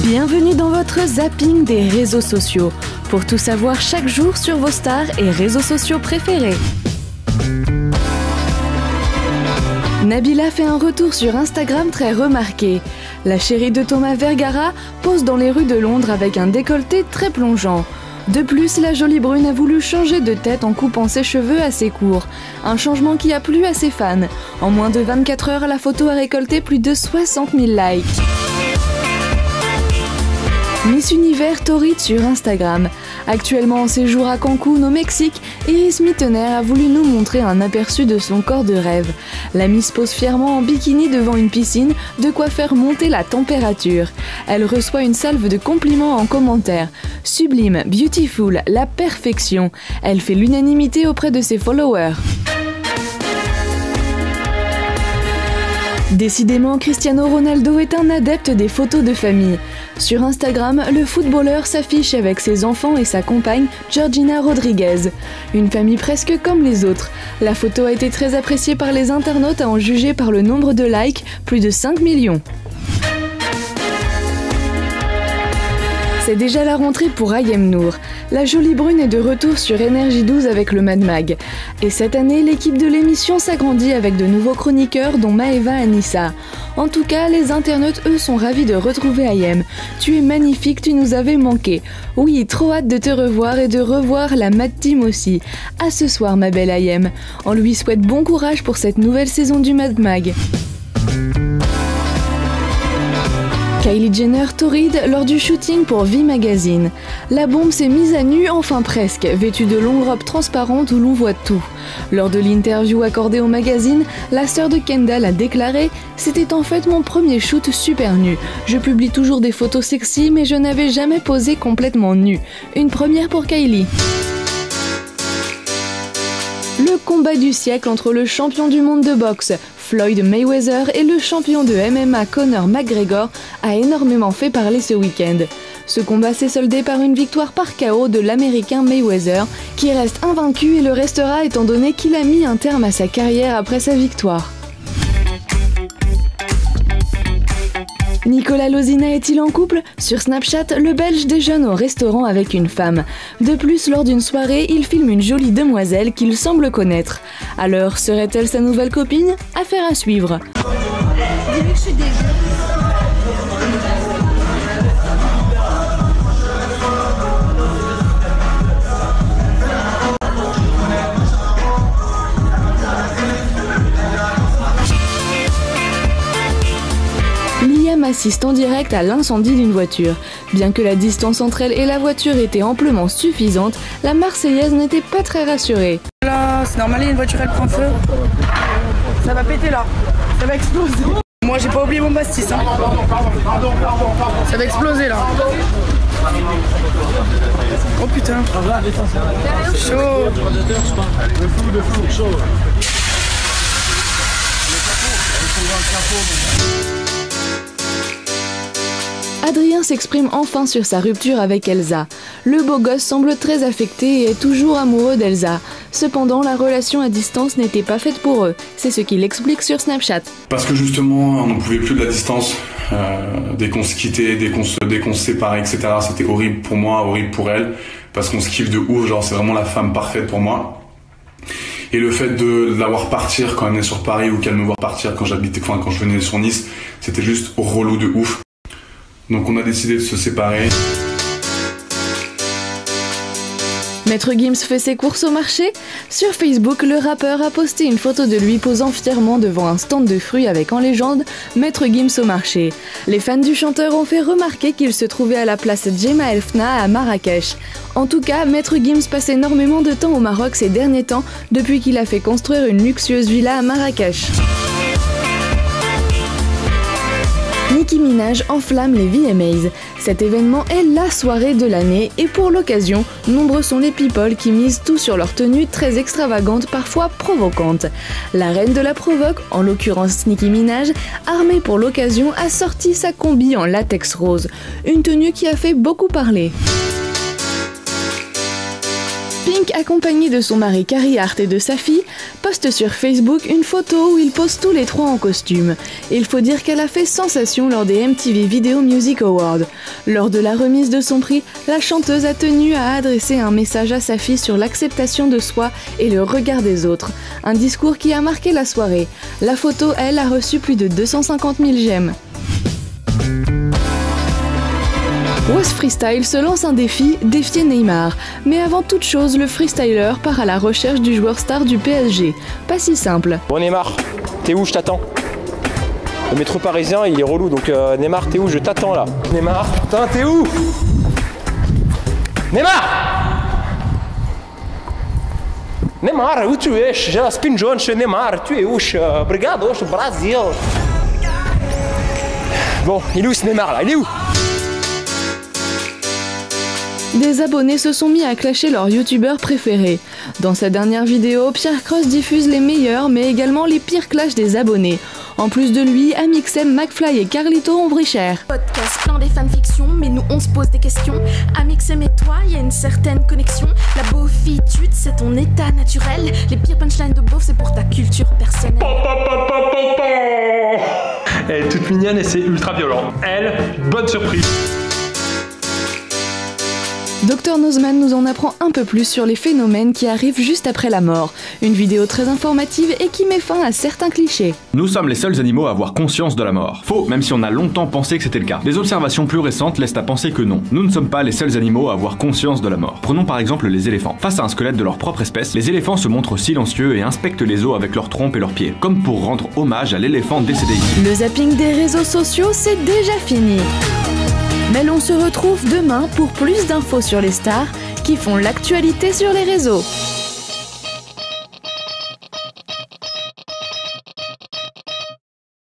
Bienvenue dans votre zapping des réseaux sociaux, pour tout savoir chaque jour sur vos stars et réseaux sociaux préférés. Nabila fait un retour sur Instagram très remarqué. La chérie de Thomas Vergara pose dans les rues de Londres avec un décolleté très plongeant. De plus, la jolie brune a voulu changer de tête en coupant ses cheveux assez courts. Un changement qui a plu à ses fans. En moins de 24 heures, la photo a récolté plus de 60 000 likes. Miss Univers torride sur Instagram. Actuellement en séjour à Cancun au Mexique, Iris Mittener a voulu nous montrer un aperçu de son corps de rêve. La Miss pose fièrement en bikini devant une piscine, de quoi faire monter la température. Elle reçoit une salve de compliments en commentaire. Sublime, beautiful, la perfection. Elle fait l'unanimité auprès de ses followers. Décidément, Cristiano Ronaldo est un adepte des photos de famille. Sur Instagram, le footballeur s'affiche avec ses enfants et sa compagne, Georgina Rodriguez. Une famille presque comme les autres. La photo a été très appréciée par les internautes à en juger par le nombre de likes, plus de 5 millions. C'est déjà la rentrée pour Ayem Nour. La jolie brune est de retour sur Énergie 12 avec le Mad Mag. Et cette année, l'équipe de l'émission s'agrandit avec de nouveaux chroniqueurs dont Maeva Anissa. En tout cas, les internautes, eux, sont ravis de retrouver Ayem. Tu es magnifique, tu nous avais manqué. Oui, trop hâte de te revoir et de revoir la Mad Team aussi. À ce soir, ma belle Ayem. On lui souhaite bon courage pour cette nouvelle saison du Mad Mag. Kylie Jenner torride lors du shooting pour V Magazine. La bombe s'est mise à nu, enfin presque, vêtue de longues robes transparentes où l'on voit tout. Lors de l'interview accordée au magazine, la sœur de Kendall a déclaré « C'était en fait mon premier shoot super nu. Je publie toujours des photos sexy, mais je n'avais jamais posé complètement nu. Une première pour Kylie ». Le combat du siècle entre le champion du monde de boxe, Floyd Mayweather, et le champion de MMA Conor McGregor a énormément fait parler ce week-end. Ce combat s'est soldé par une victoire par KO de l'américain Mayweather, qui reste invaincu et le restera étant donné qu'il a mis un terme à sa carrière après sa victoire. Nicolas Lozina est-il en couple? Sur Snapchat, le Belge déjeune au restaurant avec une femme. De plus, lors d'une soirée, il filme une jolie demoiselle qu'il semble connaître. Alors, serait-elle sa nouvelle copine? Affaire à suivre. Dis-lui que je suis dégueu. Liam assiste en direct à l'incendie d'une voiture. Bien que la distance entre elle et la voiture était amplement suffisante, la Marseillaise n'était pas très rassurée. Là, c'est normal, il y a une voiture, elle prend feu. Ça va péter là, ça va exploser. Moi, j'ai pas oublié mon pastis. Hein. Ça va exploser là. Oh putain. Chaud. De fou, chaud. Adrien s'exprime enfin sur sa rupture avec Elsa. Le beau gosse semble très affecté et est toujours amoureux d'Elsa. Cependant, la relation à distance n'était pas faite pour eux. C'est ce qu'il explique sur Snapchat. Parce que justement, on n'en pouvait plus de la distance. Dès qu'on se quittait, dès qu'on se séparait, etc. C'était horrible pour moi, horrible pour elle. Parce qu'on se kiffe de ouf, genre c'est vraiment la femme parfaite pour moi. Et le fait de la voir partir quand elle venait sur Paris ou qu'elle me voit partir quand je venais sur Nice, c'était juste relou de ouf. Donc on a décidé de se séparer. Maître Gims fait ses courses au marché? Sur Facebook, le rappeur a posté une photo de lui posant fièrement devant un stand de fruits avec en légende « Maître Gims au marché ». Les fans du chanteur ont fait remarquer qu'il se trouvait à la place Djema El Fna à Marrakech. En tout cas, Maître Gims passe énormément de temps au Maroc ces derniers temps, depuis qu'il a fait construire une luxueuse villa à Marrakech. Nicki Minaj enflamme les VMAs. Cet événement est la soirée de l'année et pour l'occasion, nombreux sont les people qui misent tout sur leur tenue très extravagante, parfois provocante. La reine de la provoque, en l'occurrence Nicki Minaj, armée pour l'occasion, a sorti sa combi en latex rose. Une tenue qui a fait beaucoup parler. Pink, accompagnée de son mari Carrie Hart et de sa fille, poste sur Facebook une photo où ils posent tous les trois en costume. Il faut dire qu'elle a fait sensation lors des MTV Video Music Awards. Lors de la remise de son prix, la chanteuse a tenu à adresser un message à sa fille sur l'acceptation de soi et le regard des autres. Un discours qui a marqué la soirée. La photo, elle, a reçu plus de 250 000 j'aime. Was Freestyle se lance un défi, défier Neymar. Mais avant toute chose, le freestyler part à la recherche du joueur star du PSG. Pas si simple. Bon Neymar, t'es où? Je t'attends. Le métro parisien il est relou donc Neymar t'es où? Je t'attends là. Neymar, putain t'es où? Neymar! Neymar, où tu es? J'ai la spin jaune chez Neymar, tu es où? Obrigado, Brasil. Bon, il est où ce Neymar là? Il est où? Des abonnés se sont mis à clasher leurs youtubeurs préférés. Dans sa dernière vidéo, Pierre Cross diffuse les meilleurs mais également les pires clashs des abonnés. En plus de lui, Amixem, McFly et Carlito ont pris cher. Podcast plein des fanfictions, mais nous on se pose des questions. Amixem et toi, y a une certaine connexion. La beaufitude, c'est ton état naturel. Les pires punchlines de beauf, c'est pour ta culture personnelle. Elle est toute mignonne et c'est ultra violent. Elle, bonne surprise. Dr Nozman nous en apprend un peu plus sur les phénomènes qui arrivent juste après la mort. Une vidéo très informative et qui met fin à certains clichés. Nous sommes les seuls animaux à avoir conscience de la mort. Faux, même si on a longtemps pensé que c'était le cas. Des observations plus récentes laissent à penser que non. Nous ne sommes pas les seuls animaux à avoir conscience de la mort. Prenons par exemple les éléphants. Face à un squelette de leur propre espèce, les éléphants se montrent silencieux et inspectent les os avec leurs trompes et leurs pieds, comme pour rendre hommage à l'éléphant décédé ici. Le zapping des réseaux sociaux, c'est déjà fini. Mais l'on se retrouve demain pour plus d'infos sur les stars qui font l'actualité sur les réseaux.